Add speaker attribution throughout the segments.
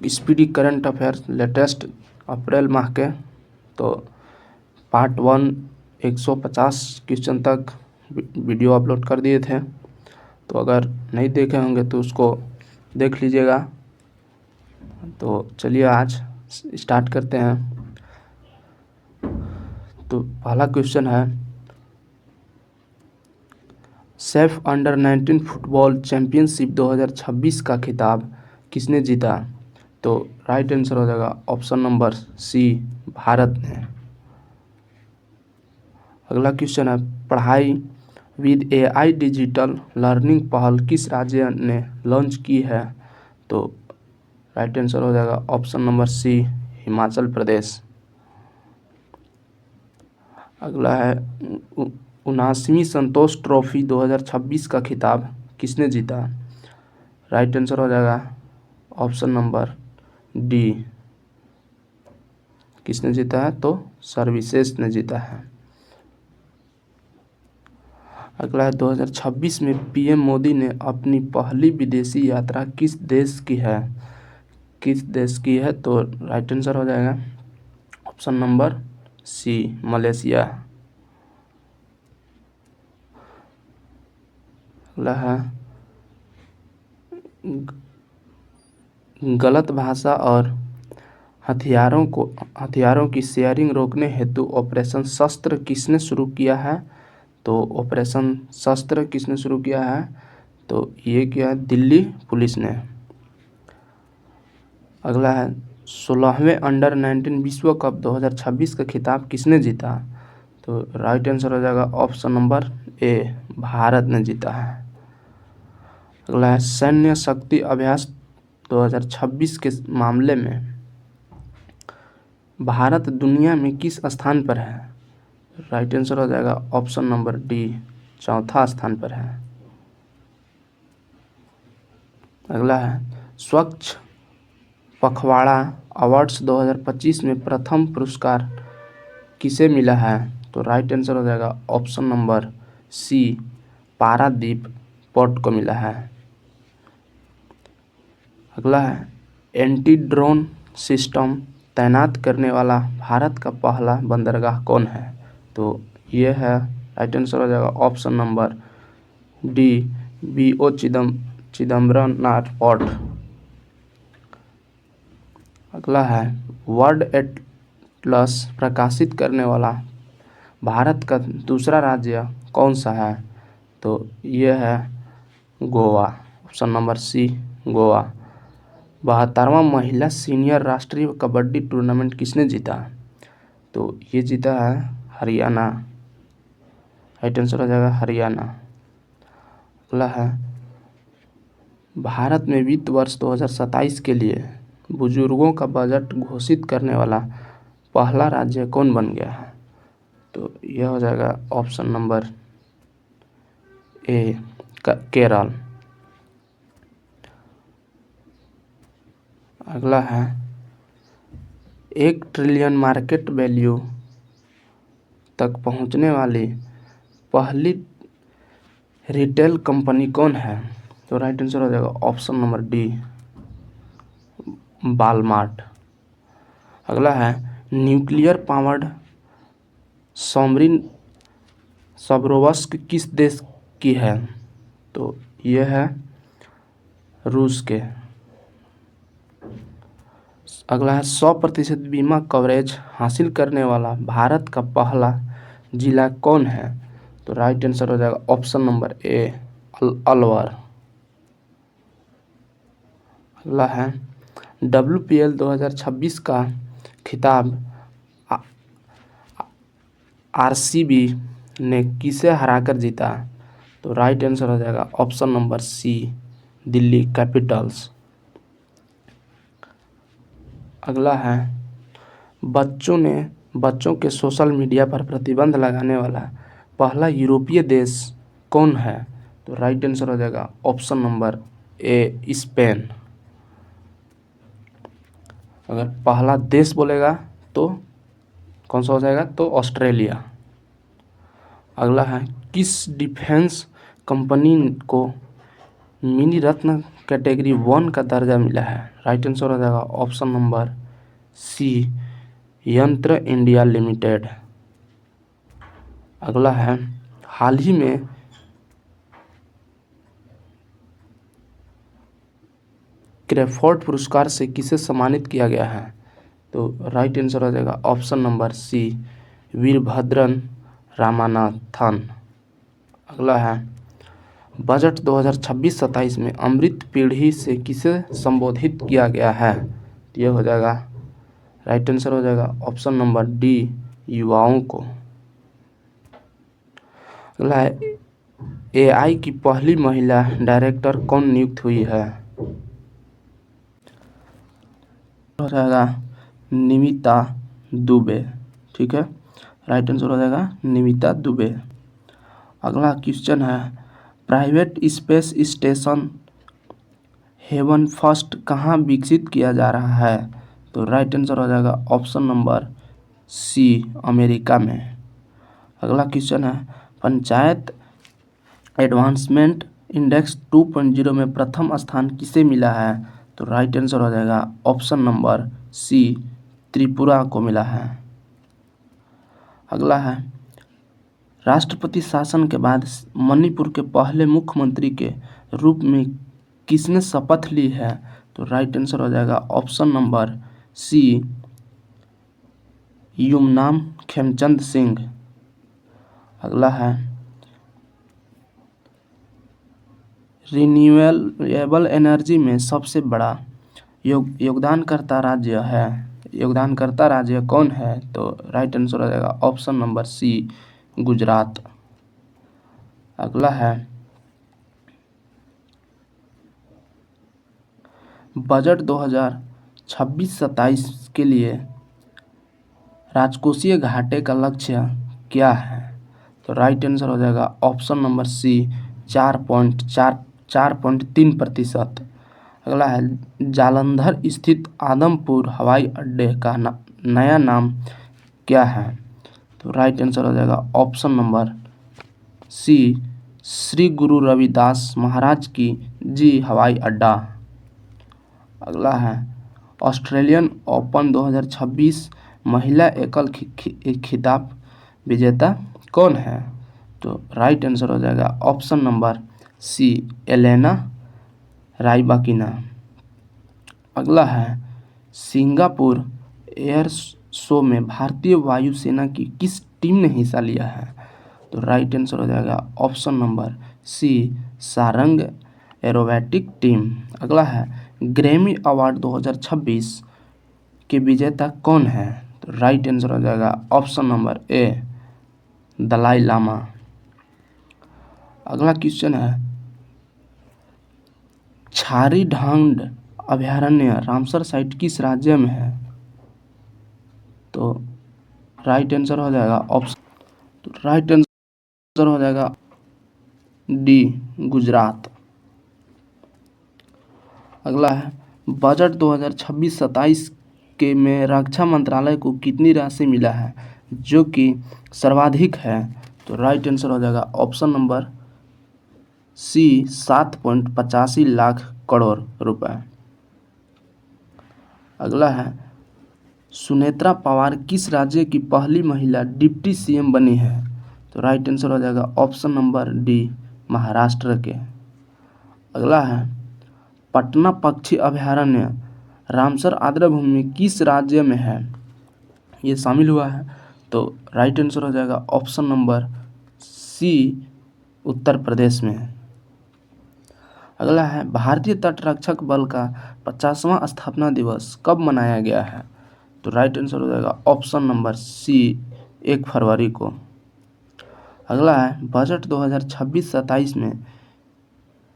Speaker 1: Speedy current affairs latest अप्रैल माह के, तो पार्ट 1 150 क्वेश्चन तक वीडियो अपलोड कर दिए थे। तो अगर नहीं देखे होंगे तो उसको देख लीजिएगा। तो चलिए आज स्टार्ट करते हैं। तो पहला क्वेश्चन है, सैफ अंडर 19 फुटबॉल चैंपियनशिप 2026 का खिताब किसने जीता? तो राइट आंसर हो जाएगा ऑप्शन नंबर सी, भारत ने। अगला क्वेश्चन है, पढ़ाई विद एआई डिजिटल लर्निंग पहल किस राज्य ने लॉन्च की है? तो राइट आंसर हो जाएगा ऑप्शन नंबर सी, हिमाचल प्रदेश। अगला है, 79वीं संतोष ट्रॉफी 2026 का खिताब किसने जीता? राइट आंसर हो जाएगा ऑप्शन नंबर डी, किसने जीता है? तो सर्विसेज ने जीता है। अगला है, 2026 में पीएम मोदी ने अपनी पहली विदेशी यात्रा किस देश की है? किस देश की है? तो राइट आंसर हो जाएगा ऑप्शन नंबर सी, मलेशिया। अगला है, गलत भाषा और हथियारों की शेयरिंग रोकने हेतु ऑपरेशन शस्त्र किसने शुरू किया है? तो ऑपरेशन शस्त्र किसने शुरू किया है? तो ये किया है दिल्ली पुलिस ने। अगला है, 16वें अंडर 19 विश्व कप 2026 का खिताब किसने जीता? तो राइट आंसर हो जाएगा ऑप्शन नंबर ए, भारत ने जीता है। अगला है, सैन्य शक्ति अभ्यास 2026 के मामले में भारत दुनिया में किस स्थान पर है? राइट आंसर हो जाएगा ऑप्शन नंबर डी, चौथा स्थान पर है। अगला है, स्वच्छ पखवाड़ा अवार्ड्स 2025 में प्रथम पुरस्कार किसे मिला है? तो राइट आंसर हो जाएगा option number C, Paradip port को मिला है। अगला है, एंटी ड्रोन सिस्टम तैनात करने वाला भारत का पहला बंदरगाह कौन है? तो ये है, राइट आंसर हो जाएगा option number D, BO Chidambaram port. अगला है, वर्ल्ड एटलस प्रकाशित करने वाला भारत का दूसरा राज्य कौन सा है? तो ये है Goa, option number c, Goa. 72वां महिला सीनियर राष्ट्रीय कबड्डी टूर्नामेंट किसने जीता? तो ये जीता है हरियाणा, राइट आंसर हो जाएगा हरियाणा। अगला है, भारत में वित्त वर्ष 2027 के लिए बुजुर्गों का बजट घोषित करने वाला पहला राज्य कौन बन गया है? तो यह हो जाएगा ऑप्शन नंबर ए, केरल। अगला है, 1 ट्रिलियन मार्केट वैल्यू तक पहुंचने वाली पहली रिटेल कंपनी कौन है? तो राइट आंसर हो जाएगा ऑप्शन नंबर डी, वॉलमार्ट। अगला है, न्यूक्लियर पावर्ड सबमरीन सब्रोवस्क किस देश की है? तो यह है रूस के। अगला है, 100% बीमा कवरेज हासिल करने वाला भारत का पहला जिला कौन है? तो राइट आंसर हो जाएगा ऑप्शन नंबर ए, अलवर। अगला है, WPL 2026 का खिताब RCB ने किसे हराकर जीता? तो राइट आंसर हो जाएगा option number C, Delhi capitals. अगला है, बच्चों के सोशल मीडिया पर प्रतिबंध लगाने वाला पहला यूरोपीय देश कौन है? तो राइट आंसर हो जाएगा ऑप्शन नंबर ए, स्पेन। अगर पहला देश बोलेगा तो कौन सा हो जाएगा? तो ऑस्ट्रेलिया। अगला है, किस डिफेंस कंपनी को मिनी रत्न कैटेगरी 1 का दर्जा मिला है? राइट आंसर हो जाएगा ऑप्शन नंबर सी, यंत्र इंडिया लिमिटेड। अगला है, हाल ही में क्रेफोर्ड पुरस्कार से किसे सम्मानित किया गया है? तो राइट आंसर हो जाएगा ऑप्शन नंबर सी, वीरभद्रन रामानाथन। अगला है, बजट 2026-27 में अमृत पीढ़ी से किसे संबोधित किया गया है? तो यह हो जाएगा, राइट आंसर हो जाएगा ऑप्शन नंबर डी, युवाओं को। अगला है, एआई की पहली महिला डायरेक्टर कौन नियुक्त हुई है? हो जाएगा निमिता दुबे। ठीक है, राइट आंसर हो जाएगा निमिता दुबे। अगला क्वेश्चन है, private space station Haven first कहाँ विकसित किया जा रहा है? तो राइट आंसर हो जाएगा ऑप्शन नंबर सी, अमेरिका में। अगला क्वेश्चन है, पंचायत एडवांसमेंट इंडेक्स 2.0 में प्रथम स्थान किसे मिला है? तो राइट आंसर हो जाएगा ऑप्शन नंबर सी, त्रिपुरा को मिला है। अगला है, राष्ट्रपति शासन के बाद मणिपुर के पहले मुख्यमंत्री के रूप में किसने शपथ ली है? तो राइट आंसर हो जाएगा option number C, Yumnam Khemchand Singh. अगला है, रिन्यूएबल एनर्जी में सबसे बड़ा योगदानकर्ता राज्य कौन है? तो राइट आंसर हो जाएगा ऑप्शन नंबर सी, गुजरात। अगला है, बजट 2026-27 के लिए राजकोषीय घाटे का लक्ष्य क्या है? तो राइट आंसर हो जाएगा ऑप्शन नंबर सी, 4.3%। अगला है, जालंधर स्थित आदमपुर हवाई अड्डे का नया नाम क्या है? तो राइट आंसर हो जाएगा ऑप्शन नंबर सी, श्री गुरु रविदास महाराज की जी हवाई अड्डा। अगला है, ऑस्ट्रेलियन ओपन 2026 महिला एकल खिताब विजेता कौन है? तो राइट आंसर हो जाएगा option number C, Elena Rybakina. अगला है, सिंगापुर एयर शो में भारतीय वायुसेना की किस टीम ने हिस्सा लिया है? तो राइट आंसर हो जाएगा option number C, Sarang aerobatic team. अगला है, ग्रैमी अवार्ड 2026 के विजेता कौन है? तो राइट आंसर हो जाएगा option number A, Dalai Lama. अगला क्वेश्चन है, छारी ढांड अभयारण्य रामसर साइट किस राज्य में है? तो राइट आंसर हो जाएगा डी, गुजरात। अगला है, बजट 2026-27 के में रक्षा मंत्रालय को कितनी राशि मिला है जो कि सर्वाधिक है? तो राइट आंसर हो जाएगा option number C, 7.85 lakh crore रुपए। अगला है, सुनेत्रा पवार किस राज्य की पहली महिला डिप्टी सीएम बनी है? तो राइट आंसर हो जाएगा ऑप्शन नंबर डी, महाराष्ट्र के। अगला है, पटना पक्षी अभयारण्य रामसर आर्द्रभूमि किस राज्य में है? ये शामिल हुआ है। तो राइट आंसर हो जाएगा ऑप्शन नंबर सी, उत्तर प्रदेश में। अगला है, भारतीय तटरक्षक बल का 50वां स्थापना दिवस कब मनाया गया है? तो राइट आंसर हो जाएगा ऑप्शन नंबर सी, 1 फरवरी को। अगला है, बजट 2026-27 में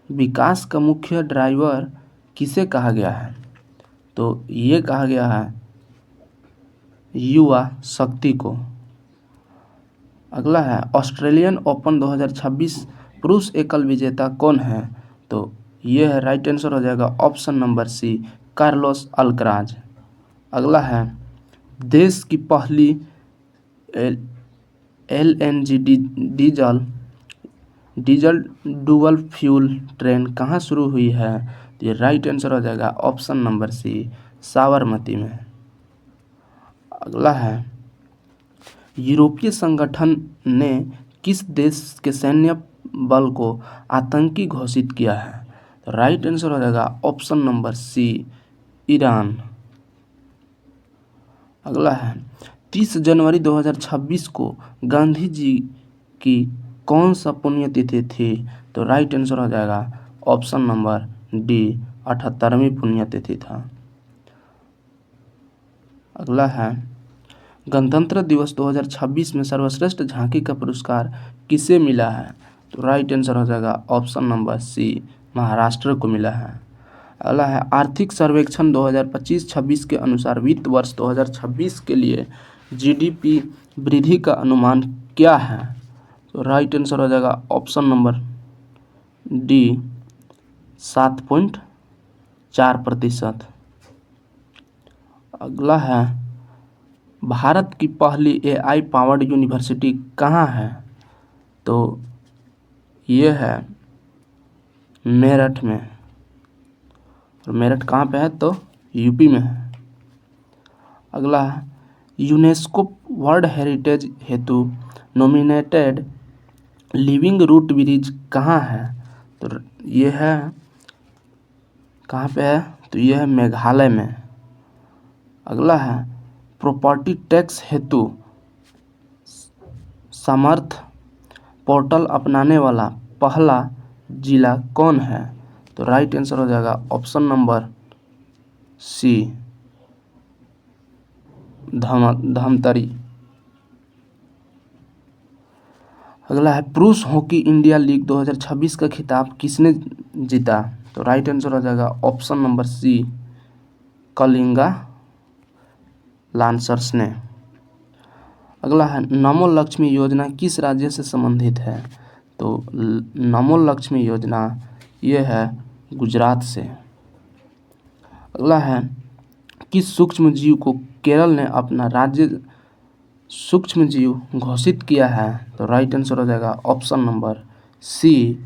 Speaker 1: विकास का मुख्य ड्राइवर किसे कहा गया है? तो ये कहा गया है युवा शक्ति को। अगला है, ऑस्ट्रेलियन ओपन 2026 पुरुष एकल विजेता कौन है? तो ये है, राइट आंसर हो जाएगा option number C, Carlos Alcaraz. अगला है, देश की पहली LNG diesel diesel dual fuel train कहाँ शुरू हुई है? तो ये राइट आंसर हो जाएगा ऑप्शन नंबर सी, साबरमती में। अगला है, यूरोपीय संगठन ने किस देश के सैन्य बल को आतंकी घोषित किया है? तो राइट आंसर हो जाएगा ऑप्शन नंबर सी, ईरान। अगला है, 30 जनवरी 2026 को गांधी जी की कौन सा पुण्यतिथि थी? तो राइट आंसर हो जाएगा ऑप्शन नंबर डी, 78वीं पुण्यतिथि था। अगला है, गणतंत्र दिवस 2026 में सर्वश्रेष्ठ झांकी का पुरस्कार किसे मिला है? तो राइट आंसर हो जाएगा ऑप्शन नंबर सी, महाराष्ट्र को मिला है। अगला है, आर्थिक सर्वेक्षण 2025-26 के अनुसार वित्त वर्ष 2026 के लिए जीडीपी वृद्धि का अनुमान क्या है? तो राइट आंसर हो जाएगा ऑप्शन नंबर डी, 7.4%। अगला है, भारत की पहली एआई पावर्ड यूनिवर्सिटी कहाँ है? तो ये है मेरठ में। और मेरठ कहाँ पे है? तो यूपी में है। अगला है, यूनेस्को वर्ल्ड हेरिटेज हेतु नॉमिनेटेड लिविंग रूट ब्रिज कहाँ है? तो ये है, कहाँ पे है? तो ये है मेघालय में। अगला है, प्रॉपर्टी टैक्स हेतु समर्थ पोर्टल अपनाने वाला पहला जिला कौन है? तो राइट आंसर हो जाएगा ऑप्शन नंबर सी, धमतरी। अगला है, पुरुष हॉकी इंडिया लीग 2026 का खिताब किसने जीता? तो राइट आंसर हो जाएगा option number C, Kalinga Lancers ने। अगला है, नमो लक्ष्मी योजना किस राज्य से संबंधित है? तो नमो लक्ष्मी योजना ये है गुजरात से। अगला है, किस सूक्ष्म जीव को केरल ने अपना राज्य सूक्ष्म जीव घोषित किया है? तो राइट आंसर हो जाएगा ऑप्शन नंबर सी,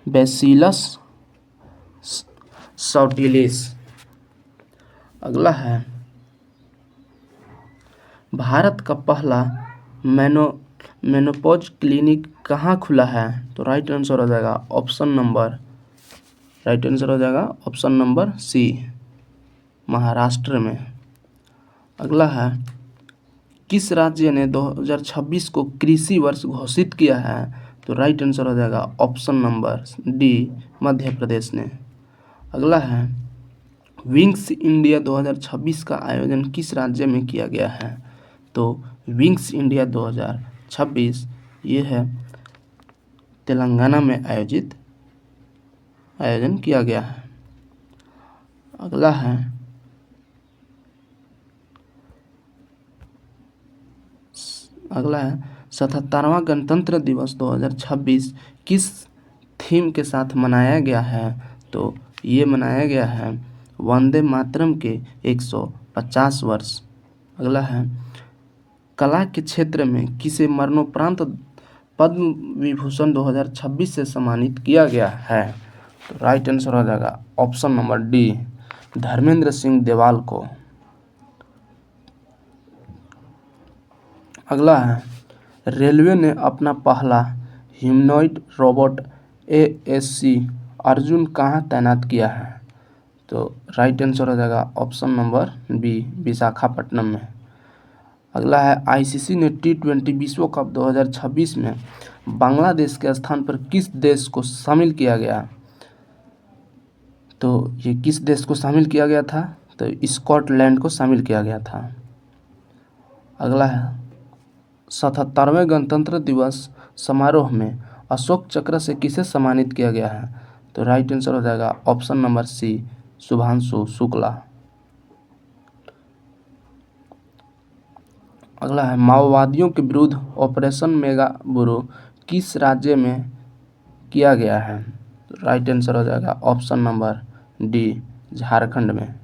Speaker 1: बेसिलस सौटिलिस। अगला है, भारत का पहला मेनोपॉज क्लिनिक कहाँ खुला है? तो राइट आंसर हो जाएगा ऑप्शन नंबर सी, महाराष्ट्र में। अगला है, किस राज्य ने 2026 को कृषि वर्ष घोषित किया है? तो राइट आंसर हो जाएगा option number D, Madhya Pradesh ने। अगला है, विंग्स इंडिया 2026 का आयोजन किस राज्य में किया गया है? तो विंग्स इंडिया 2026 ये है तेलंगाना में आयोजन किया गया है। अगला है, 77वां गणतंत्र दिवस 2026 किस थीम के साथ मनाया गया है? तो ये मनाया गया है वंदे मातरम के 150 वर्ष। अगला है, कला के क्षेत्र में किसे मरणोपरांत पद्म विभूषण 2026 से सम्मानित किया गया है? तो राइट आंसर हो जाएगा option number D, Dharmendra Singh देवाल को। अगला है, रेलवे ने अपना पहला ह्यूमनॉइड रोबोट एएससी अर्जुन कहाँ तैनात किया है? तो राइट आंसर हो जाएगा ऑप्शन नंबर बी, विशाखापट्टनम में। अगला है, आईसीसी ने T20 विश्व कप 2026 में बांग्लादेश के स्थान पर किस देश को शामिल किया गया? तो ये किस देश को शामिल किया गया था? तो स्कॉटलैंड को शामिल किया गया था। अगला है, 77वें गणतंत्र दिवस समारोह में अशोक चक्र से किसे सम्मानित किया गया है? तो राइट आंसर हो जाएगा option number C, Shubhanshu Shukla. अगला है, माओवादियों के विरुद्ध ऑपरेशन मेगाबुरो किस राज्य में किया गया है? तो राइट आंसर हो जाएगा ऑप्शन नंबर डी, झारखंड में।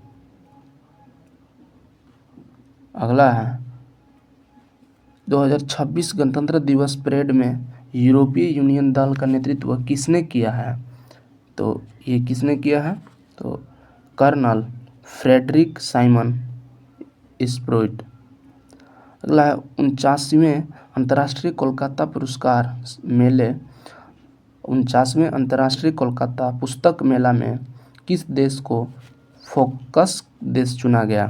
Speaker 1: अगला है, 2026 गणतंत्र दिवस परेड में यूरोपीय यूनियन दल का नेतृत्व किसने किया है? तो ये किसने किया है? तो कर्नल फ्रेडरिक साइमन स्प्रोइट। अगला है 49वें अंतर्राष्ट्रीय कोलकाता पुरस्कार मेले 49वें अंतर्राष्ट्रीय कोलकाता पुस्तक मेला में किस देश को फोकस देश चुना गया?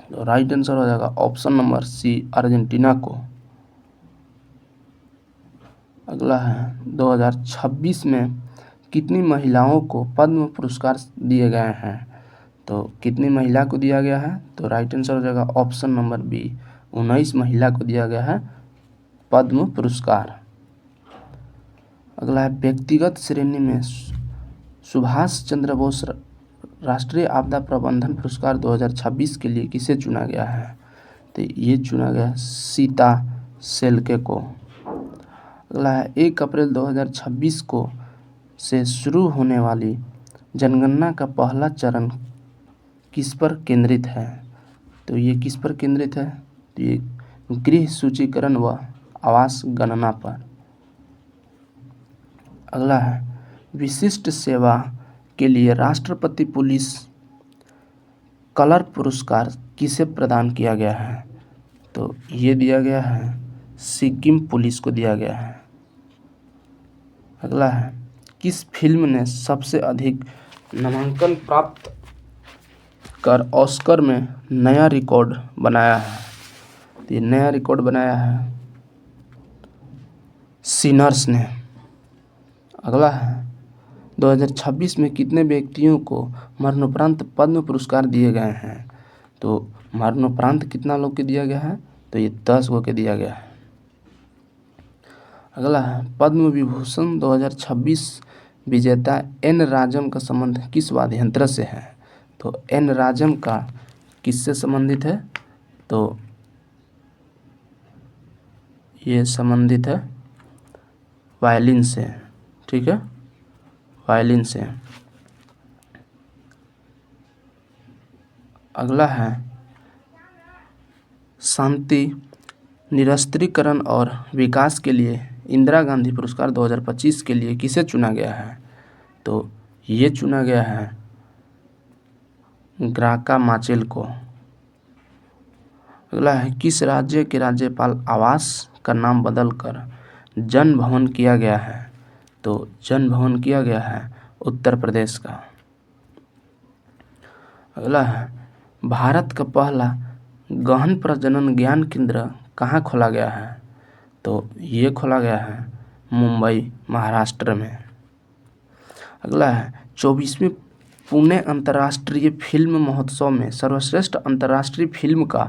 Speaker 1: तो राइट आंसर हो जाएगा ऑप्शन नंबर सी, अर्जेंटीना को। अगला है 2026 में कितनी महिलाओं को पद्म पुरस्कार दिए गए हैं? तो कितनी महिला को दिया गया है? तो राइट आंसर हो जाएगा ऑप्शन नंबर बी, 19 महिला को दिया गया है पद्म पुरस्कार। अगला है व्यक्तिगत श्रेणी में सुभाष चंद्र बोस राष्ट्रीय आपदा प्रबंधन पुरस्कार 2026 के लिए किसे चुना गया है? तो ये चुना गया सीता सेल्के को। अगला है 1 अप्रैल 2026 को से शुरू होने वाली जनगणना का पहला चरण किस पर केंद्रित है? तो ये किस पर केंद्रित है? तो ये गृह सूचीकरण व आवास गणना पर। अगला है विशिष्ट सेवा के लिए राष्ट्रपति पुलिस कलर पुरस्कार किसे प्रदान किया गया है? तो ये दिया गया है सिक्किम पुलिस को दिया गया है। अगला है किस फिल्म ने सबसे अधिक नामांकन प्राप्त कर ऑस्कर में नया रिकॉर्ड बनाया है? तो ये नया रिकॉर्ड बनाया है सिनर्स ने। अगला है 2026 में कितने व्यक्तियों को मरणोपरांत पद्म पुरस्कार दिए गए हैं? तो मरणोपरांत कितना लोग के दिया गया है? तो ये 10 को के दिया गया है। अगला है पद्म विभूषण 2026 विजेता एन राजम का संबंध किस वाद्य यंत्र से है? तो एन राजम का किससे संबंधित है? तो ये संबंधित है वायलिन से। ठीक है, वायलिन से। अगला है शांति निरस्त्रीकरण और विकास के लिए इंदिरा गांधी पुरस्कार 2025 के लिए किसे चुना गया है? तो ये चुना गया है ग्राका माचेल को। अगला है किस राज्य के राज्यपाल आवास का नाम बदलकर जन भवन किया गया है? तो जन भवन किया गया है उत्तर प्रदेश का। अगला है भारत का पहला गहन प्रजनन ज्ञान केंद्र कहाँ खोला गया है? तो ये खोला गया है मुंबई, महाराष्ट्र में। अगला है 24वें पुणे अंतर्राष्ट्रीय फिल्म महोत्सव में सर्वश्रेष्ठ अंतर्राष्ट्रीय फिल्म का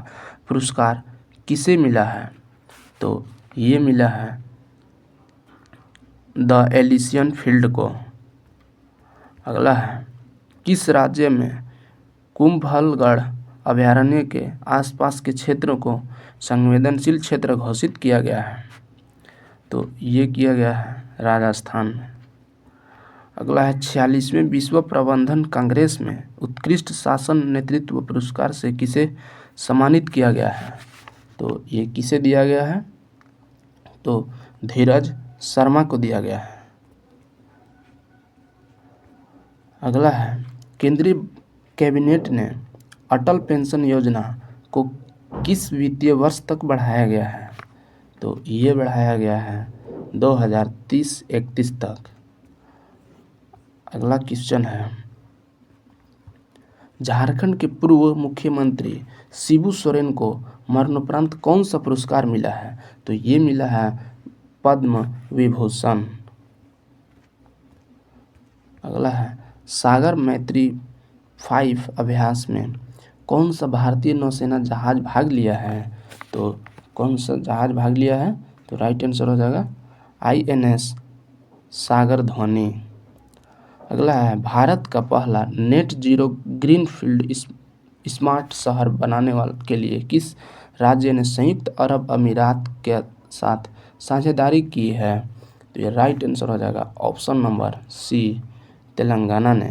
Speaker 1: पुरस्कार किसे मिला है? तो ये मिला है द एलिसियन फील्ड को। अगला है किस राज्य में कुंभलगढ़ अभयारण्य के आसपास के क्षेत्रों को संवेदनशील क्षेत्र घोषित किया गया है? तो ये किया गया है राजस्थान में। अगला है 46वें विश्व प्रबंधन कांग्रेस में उत्कृष्ट शासन नेतृत्व पुरस्कार से किसे सम्मानित किया गया है? तो ये किसे दिया गया है? तो धीरज शर्मा को दिया गया है। अगला है केंद्रीय कैबिनेट ने अटल पेंशन योजना को किस वित्तीय वर्ष तक बढ़ाया गया है? तो ये बढ़ाया गया है 2030-31 तक। अगला क्वेश्चन है झारखंड के पूर्व मुख्यमंत्री शिबू सोरेन को मरणोपरांत कौन सा पुरस्कार मिला है? तो ये मिला है पद्म विभूषण। अगला है सागर मैत्री 5 अभ्यास में कौन सा भारतीय नौसेना जहाज भाग लिया है? तो कौन सा जहाज भाग लिया है? तो राइट आंसर हो जाएगा INS सागर धोनी। अगला है भारत का पहला नेट जीरो ग्रीनफील्ड स्मार्ट शहर बनाने वाले के लिए किस राज्य ने संयुक्त अरब अमीरात के साथ साझेदारी की है? तो ये राइट आंसर हो जाएगा ऑप्शन नंबर सी, तेलंगाना ने।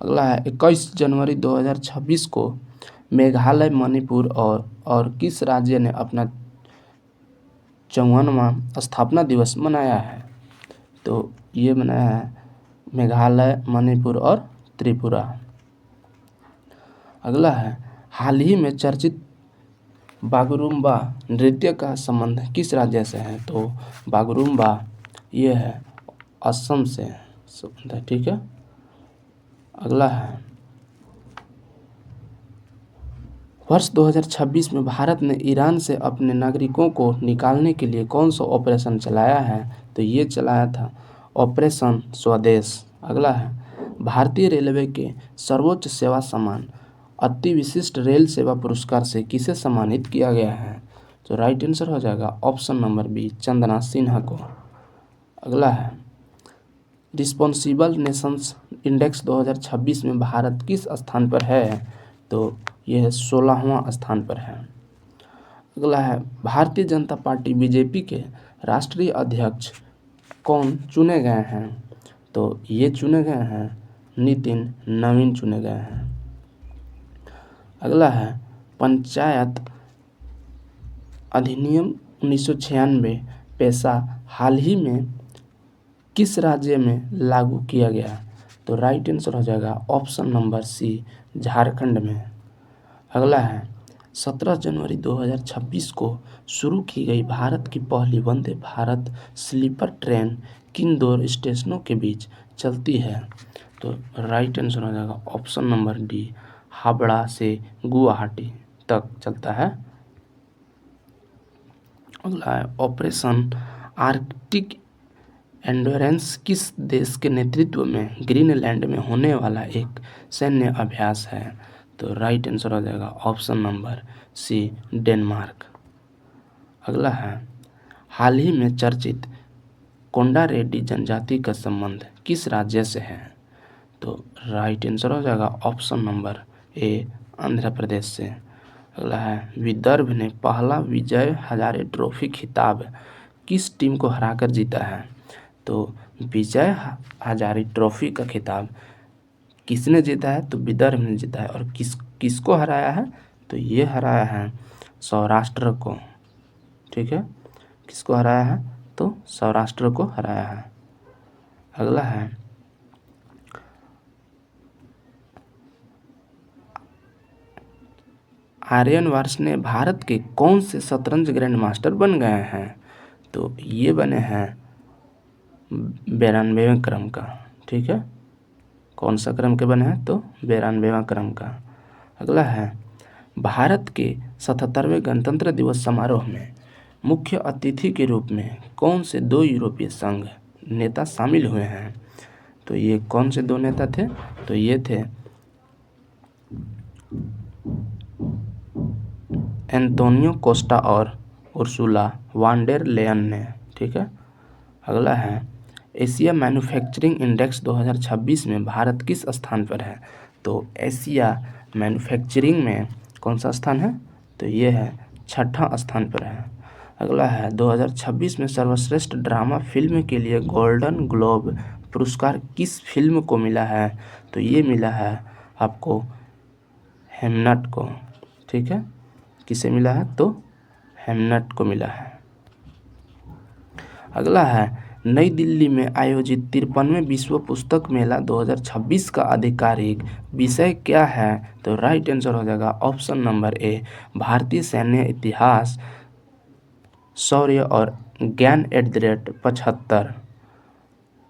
Speaker 1: अगला है 21 जनवरी 2026 को मेघालय, मणिपुर और किस राज्य ने अपना 54वां स्थापना दिवस मनाया है? तो ये मनाया है मेघालय, मणिपुर और त्रिपुरा। अगला है, हाल ही में चर्चित बागुरुम्बा नृत्य का संबंध किस राज्य से है? तो बागुरुम्बा ये है असम से संबंध है, ठीक है। अगला है, वर्ष 2026 में भारत ने ईरान से अपने नागरिकों को निकालने के लिए कौन सा ऑपरेशन चलाया है? तो ये चलाया था ऑपरेशन स्वदेश। अगला है, भारतीय रेलवे के सर्वोच्च सेवा सम्मान अति विशिष्ट रेल सेवा पुरस्कार से किसे सम्मानित किया गया है? तो राइट आंसर हो जाएगा option number B, Chandana Sinha को। अगला है, रिस्पॉन्सिबल नेशंस इंडेक्स 2026 में भारत किस स्थान पर है? तो यह 16वां स्थान पर है। अगला है, भारतीय जनता पार्टी बीजेपी के राष्ट्रीय अध्यक्ष कौन चुने गए हैं? तो ये चुने गए हैं नितिन नवीन चुने गए हैं। अगला है, पंचायत अधिनियम 1996 पैसा हाल ही में किस राज्य में लागू किया गया? तो राइट आंसर हो जाएगा ऑप्शन नंबर सी, झारखंड में। अगला है, 17 जनवरी 2026 को शुरू की गई भारत की पहली वंदे भारत स्लीपर ट्रेन किन दो स्टेशनों के बीच चलती है? तो राइट आंसर हो जाएगा ऑप्शन नंबर डी, हावड़ा से गुवाहाटी तक चलता है। अगला है, ऑपरेशन आर्कटिक एंडोरेंस किस देश के नेतृत्व में ग्रीनलैंड में होने वाला एक सैन्य अभ्यास है? तो राइट आंसर हो जाएगा ऑप्शन नंबर सी, डेनमार्क। अगला है, हाल ही में चर्चित कोंडा रेड्डी जनजाति का संबंध किस राज्य से है? तो राइट आंसर हो जाएगा ऑप्शन नंबर ए, आंध्र प्रदेश से। अगला है, विदर्भ ने पहला विजय हजारे ट्रॉफी खिताब किस टीम को हराकर जीता है? तो विजय हजारे ट्रॉफी का खिताब किसने जीता है? तो विदर्भ ने जीता है। और किसको हराया है? तो ये हराया है सौराष्ट्र को, ठीक है। किसको हराया है? तो सौराष्ट्र को हराया है। अगला है, आर्यन वार्स ने भारत के कौन से शतरंज ग्रैंड मास्टर बन गए हैं? तो ये बने हैं 92वें क्रम का, ठीक है। कौन सा क्रम के बने हैं? तो 92वां क्रम का। अगला है, भारत के 77वें गणतंत्र दिवस समारोह में मुख्य अतिथि के रूप में कौन से दो यूरोपीय संघ नेता शामिल हुए हैं? तो ये कौन से दो नेता थे? तो ये थे एंटोनियो कोस्टा और उर्सुला वान डेर लेयन ने, ठीक है। अगला है, एशिया मैन्युफैक्चरिंग इंडेक्स 2026 में भारत किस स्थान पर है? तो एशिया मैन्युफैक्चरिंग में कौन सा स्थान है? तो ये है 6ठा स्थान पर है। अगला है, 2026 में सर्वश्रेष्ठ ड्रामा फिल्म के लिए गोल्डन ग्लोब पुरस्कार किस फिल्म को मिला है? तो ये मिला है आपको हेमनेट को, ठीक है। किसे मिला है? तो हेमनेट को मिला है। अगला है, नई दिल्ली में आयोजित 53वें विश्व पुस्तक मेला 2026 का आधिकारिक विषय क्या है? तो राइट आंसर हो जाएगा ऑप्शन नंबर ए, भारतीय सैन्य इतिहास, शौर्य और ज्ञान @ 75।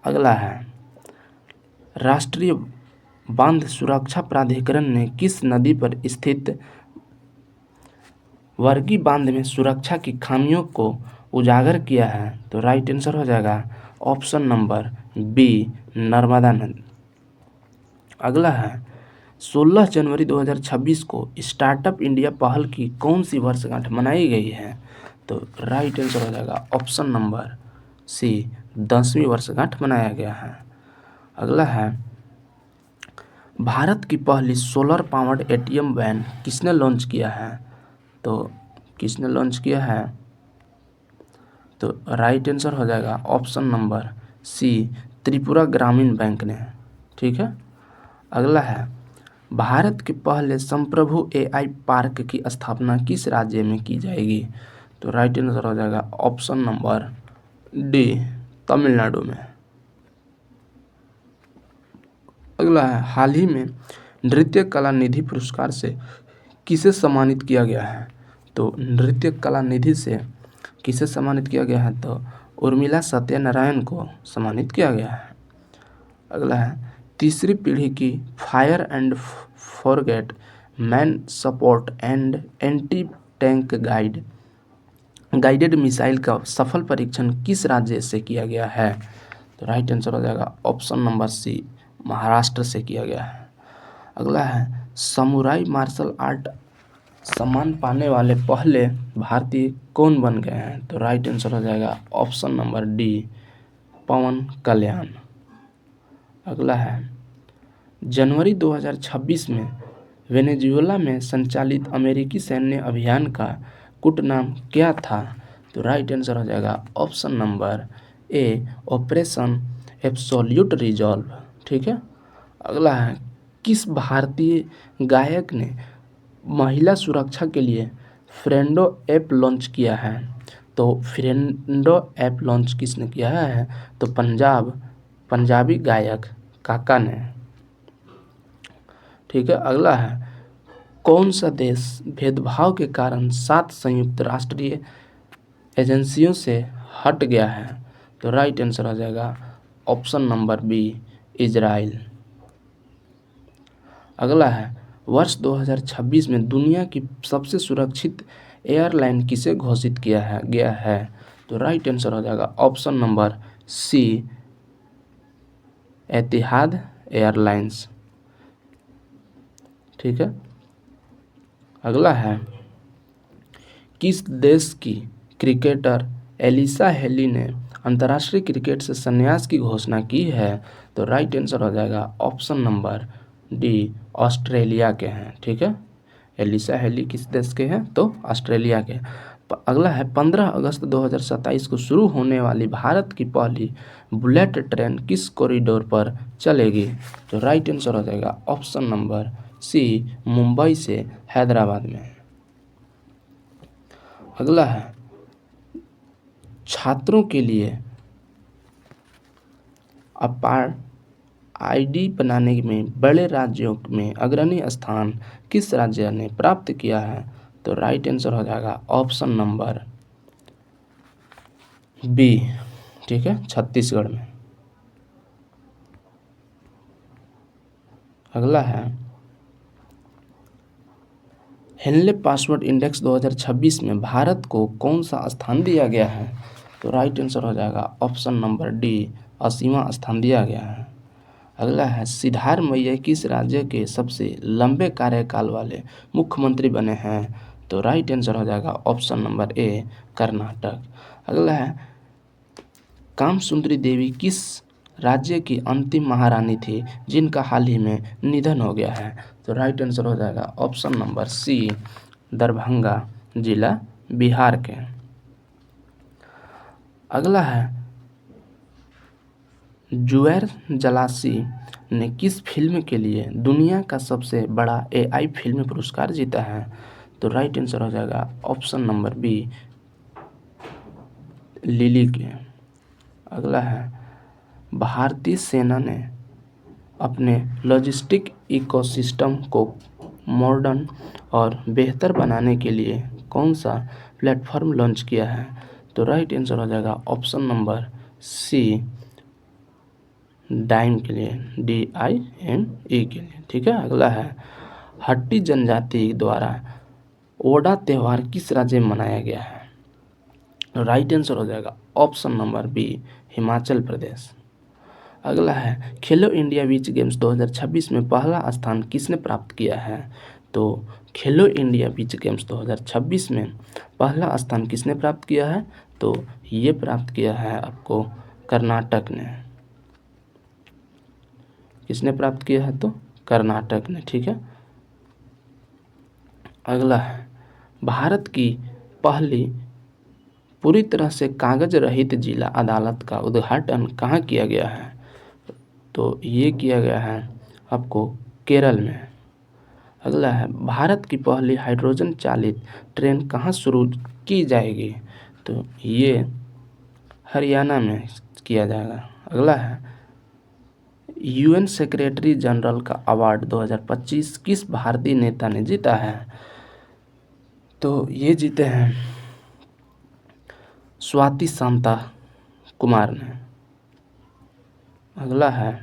Speaker 1: अगला है, राष्ट्रीय बांध सुरक्षा प्राधिकरण ने किस नदी पर स्थित वर्गी बांध में सुरक्षा की खामियों को उजागर किया है? तो राइट आंसर हो जाएगा ऑप्शन नंबर बी, नर्मदा नदी। अगला है, 16 जनवरी 2026 को स्टार्टअप इंडिया पहल की कौन सी वर्षगांठ मनाई गई है? तो राइट आंसर हो जाएगा ऑप्शन नंबर सी, 10वीं वर्षगांठ मनाया गया है। अगला है, भारत की पहली सोलर पावर्ड एटीएम वैन किसने लॉन्च किया है? तो किसने लॉन्च किया है? तो राइट आंसर हो जाएगा ऑप्शन नंबर सी, त्रिपुरा ग्रामीण बैंक ने, ठीक है। अगला है, भारत के पहले संप्रभु एआई पार्क की स्थापना किस राज्य में की जाएगी? तो राइट आंसर हो जाएगा ऑप्शन नंबर डी, तमिलनाडु में। अगला है, हाल ही में नृत्य कला निधि पुरस्कार से किसे सम्मानित किया गया है? तो नृत्य कला निधि से किसे सम्मानित किया गया है? तो उर्मिला सत्यनारायण को सम्मानित किया गया है। अगला है, तीसरी पीढ़ी की fire and forget man support and anti tank guided missile का सफल परीक्षण किस राज्य से किया गया है? तो राइट आंसर हो जाएगा ऑप्शन नंबर सी, महाराष्ट्र से किया गया है। अगला है, समुराई मार्शल आर्ट सम्मान पाने वाले पहले भारतीय कौन बन गए हैं? तो राइट आंसर हो जाएगा ऑप्शन नंबर डी, पवन कल्याण। अगला है, जनवरी 2026 में वेनेजुएला में संचालित अमेरिकी सैन्य अभियान का कूट नाम क्या था? तो राइट आंसर हो जाएगा ऑप्शन नंबर ए, ऑपरेशन एब्सोल्यूट रिजॉल्व। ठीक है। अगला है, किस भारतीय गायक ने महिला सुरक्षा के लिए फ्रेंडो ऐप लॉन्च किया है? तो फ्रेंडो ऐप लॉन्च किसने किया है? तो पंजाबी गायक काका ने। ठीक है। अगला है, कौन सा देश भेदभाव के कारण 7 संयुक्त राष्ट्रीय एजेंसियों से हट गया है? तो राइट आंसर हो जाएगा ऑप्शन नंबर बी, इजराइल। अगला है, वर्ष 2026 में दुनिया की सबसे सुरक्षित एयरलाइन किसे घोषित किया गया है? तो राइट आंसर हो जाएगा ऑप्शन नंबर सी, एतिहाद एयरलाइंस। ठीक है। अगला है, किस देश की क्रिकेटर एलिसा हेली ने अंतर्राष्ट्रीय क्रिकेट से संन्यास की घोषणा की है? तो राइट आंसर हो जाएगा ऑप्शन नंबर डी, ऑस्ट्रेलिया के हैं। ठीक है। एलिसा हेली किस देश के हैं? तो ऑस्ट्रेलिया के। अगला है, 15 अगस्त 2027 को शुरू होने वाली भारत की पहली बुलेट ट्रेन किस कॉरिडोर पर चलेगी? तो राइट आंसर हो जाएगा ऑप्शन नंबर सी, मुंबई से हैदराबाद में। अगला है, छात्रों के लिए अपार आईडी बनाने में बड़े राज्यों में अग्रणी स्थान किस राज्य ने प्राप्त किया है? तो राइट आंसर हो जाएगा ऑप्शन नंबर बी। ठीक है, छत्तीसगढ़ में। अगला है, हेनले पासवर्ड इंडेक्स 2026 में भारत को कौन सा स्थान दिया गया है? तो राइट आंसर हो जाएगा ऑप्शन नंबर डी, 80वां स्थान दिया गया है। अगला है, सिद्धारमैया किस राज्य के सबसे लंबे कार्यकाल वाले मुख्यमंत्री बने हैं? तो राइट आंसर हो जाएगा ऑप्शन नंबर ए, कर्नाटक। अगला है, कामसुंदरी देवी किस राज्य की अंतिम महारानी थी जिनका हाल ही में निधन हो गया है? तो राइट आंसर हो जाएगा ऑप्शन नंबर सी, दरभंगा जिला, बिहार के। अगला है, जुएर जलासी ने किस फिल्म के लिए दुनिया का सबसे बड़ा एआई फिल्म पुरस्कार जीता है? तो राइट आंसर हो जाएगा ऑप्शन नंबर बी, लिली के। अगला है, भारतीय सेना ने अपने लॉजिस्टिक इकोसिस्टम को मॉडर्न और बेहतर बनाने के लिए कौन सा प्लेटफॉर्म लॉन्च किया है? तो राइट आंसर हो जाएगा ऑप्शन नंबर सी, डाइम के लिए, DIME के लिए। ठीक है। अगला है, हट्टी जनजाति द्वारा ओड़ा त्यौहार किस राज्य में मनाया गया है? राइट आंसर हो जाएगा option number B, Himachal Pradesh. अगला है, खेलो इंडिया बीच गेम्स 2026 में पहला स्थान किसने प्राप्त किया है? तो खेलो इंडिया बीच गेम्स 2026 में पहला स्थान किसने प्राप्त किया है? तो ये प्राप्त किया है आपको कर्नाटक ने। किसने प्राप्त किया है? तो कर्नाटक ने। ठीक है। अगला है, भारत की पहली पूरी तरह से कागज रहित जिला अदालत का उद्घाटन कहाँ किया गया है? तो ये किया गया है आपको केरल में। अगला है भारत की पहली हाइड्रोजन चालित ट्रेन कहाँ शुरू की जाएगी? तो ये हरियाणा में किया जाएगा। अगला है यूएन सेक्रेटरी जनरल का अवार्ड 2025 किस भारतीय नेता ने जीता है? तो ये जीते हैं स्वाति शांता कुमार ने। अगला है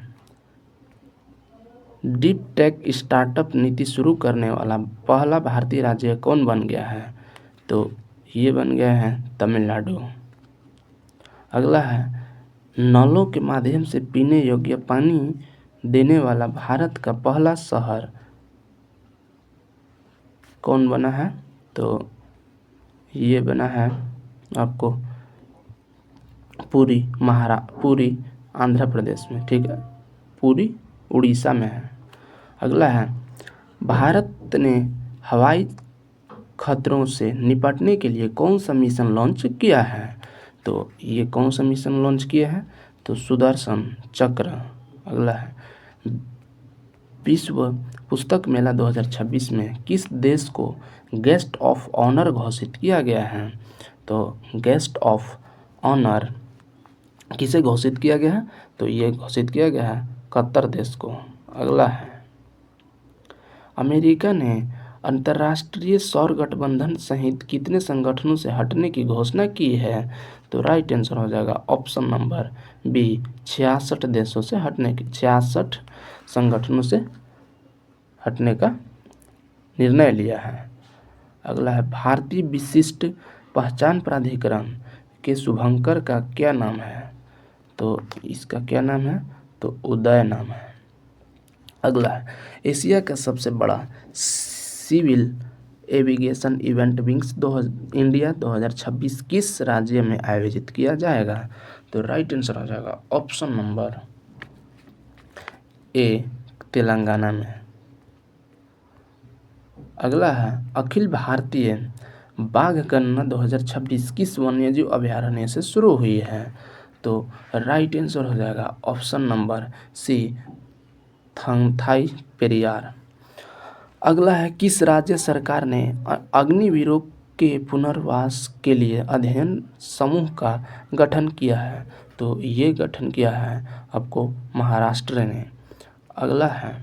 Speaker 1: डीप टेक स्टार्टअप नीति शुरू करने वाला पहला भारतीय राज्य कौन बन गया है? तो ये बन गया है तमिलनाडु। अगला है नलों के माध्यम से पीने योग्य पानी देने वाला भारत का पहला शहर कौन बना है? तो ये बना है आपको पुरी आंध्र प्रदेश में, ठीक है, पुरी उड़ीसा में है। अगला है भारत ने हवाई खतरों से निपटने के लिए कौन सा मिशन लॉन्च किया है? तो ये कौन सा मिशन लॉन्च किया है? तो सुदर्शन चक्र। अगला है विश्व पुस्तक मेला 2026 में किस देश को गेस्ट ऑफ ऑनर घोषित किया गया है? तो गेस्ट ऑफ ऑनर किसे घोषित किया गया है? तो ये घोषित किया गया है कतर देश को। अगला है अमेरिका ने अंतर्राष्ट्रीय सौर गठबंधन सहित कितने संगठनों से हटने की घोषणा की है? तो राइट आंसर हो जाएगा ऑप्शन नंबर बी 66 देशों से हटने की 66 संगठनों से हटने का निर्णय लिया है। अगला है भारतीय विशिष्ट पहचान प्राधिकरण के शुभंकर का क्या नाम है? तो इसका क्या नाम है? तो उदय नाम है। अगला है एशिया का सबसे बड़ा civil aviation event Wings India 2026 किस राज्य में आयोजित किया जाएगा? तो राइट आंसर हो जाएगा ऑप्शन नंबर ए तेलंगाना में। अगला है अखिल भारतीय बाघ गणना 2026 किस वन्यजीव अभयारण्य से शुरू हुई है? तो राइट आंसर हो जाएगा option number C Thai Periyar. अगला है किस राज्य सरकार ने अग्निवीरों के पुनर्वास के लिए अध्ययन समूह का गठन किया है? तो ये गठन किया है आपको महाराष्ट्र ने। अगला है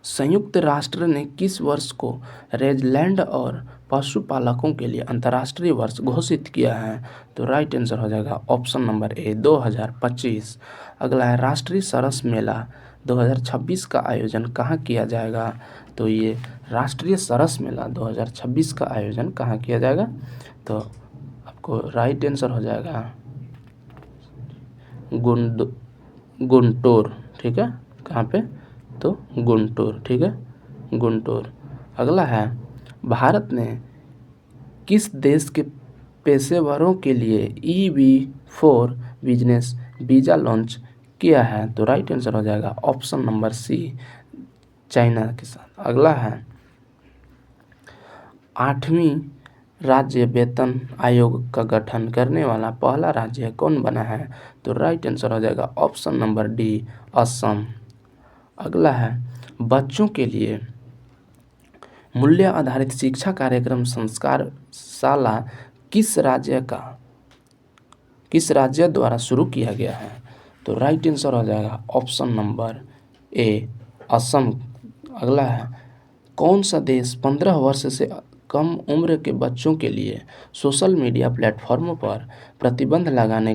Speaker 1: संयुक्त राष्ट्र ने किस वर्ष को रेजलैंड और पशुपालकों के लिए अंतर्राष्ट्रीय वर्ष घोषित किया है? तो राइट आंसर हो जाएगा ऑप्शन नंबर ए 2025। अगला है राष्ट्रीय सरस मेला 2026 का आयोजन कहाँ किया जाएगा? तो ये राष्ट्रीय सरस मेला 2026 का आयोजन कहाँ किया जाएगा? तो आपको राइट आंसर हो जाएगा गुंटूर, ठीक है, कहाँ पे? तो गुंटूर, ठीक है, गुंटूर। अगला है भारत ने किस देश के पेशेवरों के लिए EB4 बिजनेस वीज़ा लॉन्च किया है? तो राइट आंसर हो जाएगा ऑप्शन नंबर सी चाइना के साथ। अगला है 8वीं राज्य वेतन आयोग का गठन करने वाला पहला राज्य कौन बना है? तो राइट आंसर हो जाएगा ऑप्शन नंबर डी असम। अगला है बच्चों के लिए मूल्य आधारित शिक्षा कार्यक्रम संस्कार शाला किस राज्य द्वारा शुरू किया गया है? तो राइट आंसर हो जाएगा ऑप्शन नंबर ए असम। अगला है कौन सा देश 15 वर्ष से कम उम्र के बच्चों के लिए सोशल मीडिया प्लेटफॉर्म पर प्रतिबंध लगाने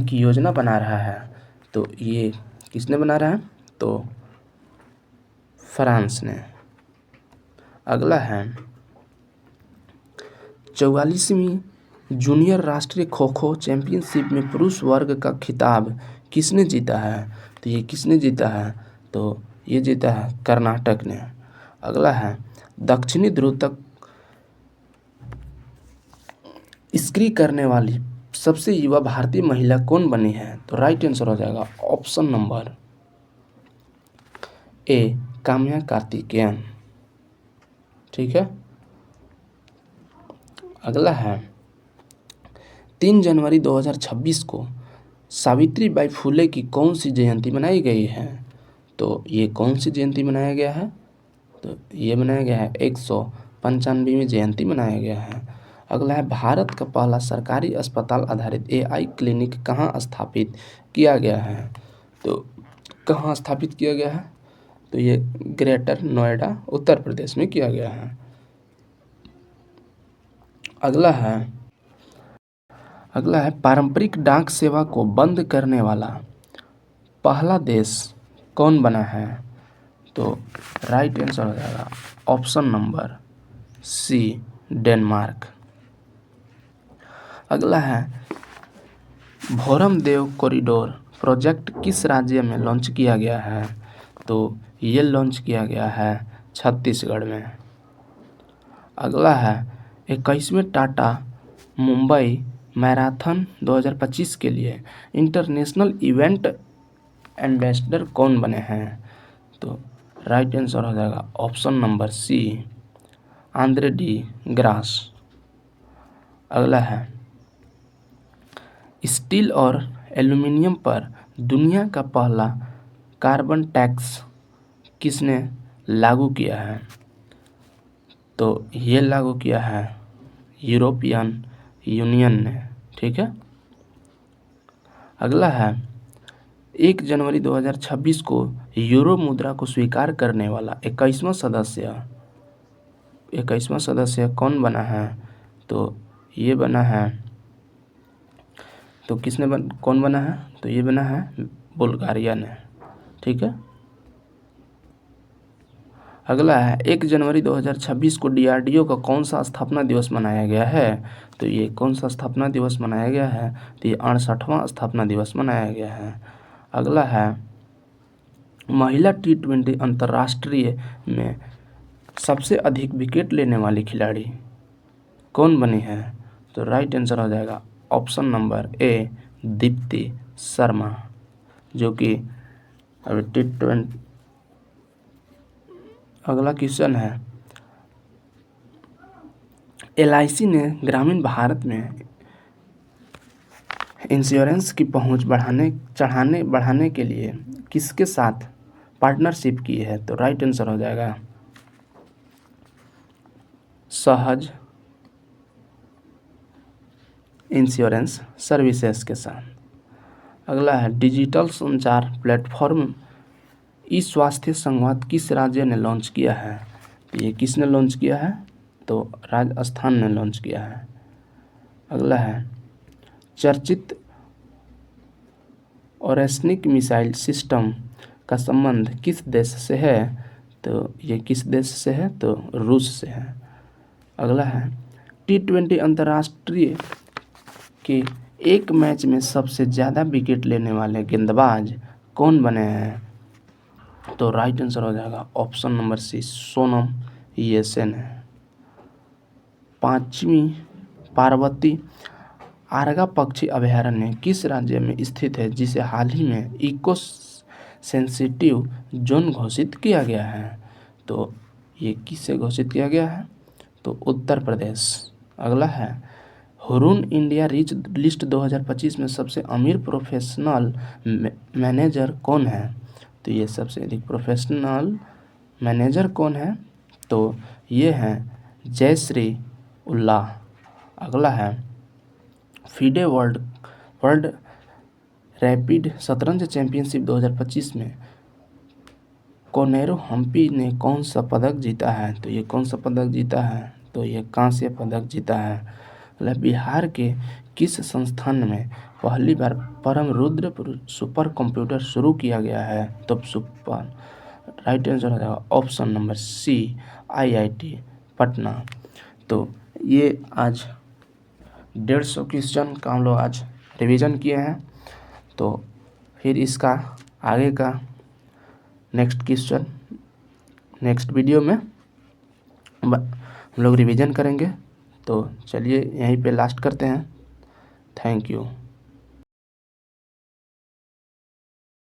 Speaker 1: की योजना बना रहा है? तो ये किसने बना रहा है? तो फ्रांस ने। अगला है 44वीं जूनियर राष्ट्रीय खो खो चैंपियनशिप में पुरुष वर्ग का खिताब किसने जीता है? तो ये किसने जीता है? तो ये जीता है कर्नाटक ने। अगला है दक्षिणी ध्रुव तक स्की करने वाली सबसे युवा भारतीय महिला कौन बनी है? तो राइट आंसर हो जाएगा ऑप्शन नंबर ए काम्या कार्तिकेयन, ठीक है। अगला है 3 जनवरी 2026 को सावित्रीबाई फुले की कौन सी जयंती मनाई गई है? तो ये कौन सी जयंती मनाया गया है? तो ये मनाया गया है 195वीं जयंती मनाया गया है। अगला है, भारत का पहला सरकारी अस्पताल आधारित एआई क्लिनिक कहाँ स्थापित किया गया है? तो कहाँ स्थापित किया गया है? तो ये ग्रेटर नोएडा उत्तर प्रदेश में किया गया है। अगला है पारंपरिक डाक सेवा को बंद करने वाला पहला देश कौन बना है? तो राइट आंसर हो जाएगा ऑप्शन नंबर सी, डेनमार्क। अगला है, भोरमदेव कॉरिडोर प्रोजेक्ट किस राज्य में लॉन्च किया गया है? तो ये लॉन्च किया गया है छत्तीसगढ़ में। अगला है, 21वें टाटा मुंबई मैराथन 2025 के लिए इंटरनेशनल इवेंट एम्बेसडर कौन बने हैं? तो राइट आंसर हो जाएगा option number C, Andre De Grasse. अगला है, स्टील और एल्यूमिनियम पर दुनिया का पहला कार्बन टैक्स किसने लागू किया है? तो ये लागू किया है यूरोपियन यूनियन ने। ठीक है। अगला है, 1 जनवरी 2026 को यूरो मुद्रा को स्वीकार करने वाला 21वां सदस्य कौन बना है? तो ये बना है, तो कौन बना है? तो ये बना है बुल्गारिया ने। ठीक है। अगला है, 1 जनवरी 2026 को डीआरडीओ का कौन सा स्थापना दिवस मनाया गया है? तो ये कौन सा स्थापना दिवस मनाया गया है? तो ये 68वां स्थापना दिवस मनाया गया है। अगला है, महिला T20 अंतर्राष्ट्रीय में सबसे अधिक विकेट लेने वाली खिलाड़ी कौन बनी है? तो राइट आंसर हो जाएगा ऑप्शन नंबर ए, दीप्ति शर्मा, जो कि अभी T20। अगला क्वेश्चन है, LIC ने ग्रामीण भारत में इंश्योरेंस की पहुंच बढ़ाने के लिए किसके साथ पार्टनरशिप की है? तो राइट आंसर हो जाएगा सहज इंश्योरेंस सर्विसेज के साथ। अगला है, डिजिटल संचार प्लेटफॉर्म ई स्वास्थ्य संवाद किस राज्य ने लॉन्च किया है? ये किसने लॉन्च किया है? तो राजस्थान ने लॉन्च किया है। अगला है, चर्चित ओरेस्निक मिसाइल सिस्टम का संबंध किस देश से है? तो ये किस देश से है? तो रूस से है। अगला है, T20 अंतर्राष्ट्रीय के एक मैच में सबसे ज़्यादा विकेट लेने वाले गेंदबाज कौन बने हैं? तो राइट आंसर हो जाएगा ऑप्शन नंबर सी, सोनम येसेन है। 5वीं पार्वती आरगा पक्षी अभयारण्य किस राज्य में स्थित है, जिसे हाल ही में इको सेंसिटिव जोन घोषित किया गया है? तो ये किससे घोषित किया गया है? तो उत्तर प्रदेश। अगला है, हुरून इंडिया रिच लिस्ट 2025 में सबसे अमीर प्रोफेशनल मैनेजर कौन है? तो ये सबसे अधिक प्रोफेशनल मैनेजर कौन है? तो ये हैं जयश्री उल्लाह। अगला है, फीडे वर्ल्ड रैपिड शतरंज चैंपियनशिप 2025 में कोनेरो हम्पी ने कौन सा पदक जीता है? तो ये कौन सा पदक जीता है? तो ये कांस्य पदक जीता है। बिहार के किस संस्थान में पहली बार परम रुद्र सुपर कंप्यूटर शुरू किया गया है? तो सुपर राइट आंसर हो जाएगा option number C, IIT Patna. तो ये आज 150 क्वेश्चन का हम लोग आज रिवीजन किए हैं। तो फिर इसका आगे का नेक्स्ट क्वेश्चन नेक्स्ट वीडियो में हम लोग रिवीजन करेंगे। तो चलिए यहीं पे लास्ट करते हैं। Thank you.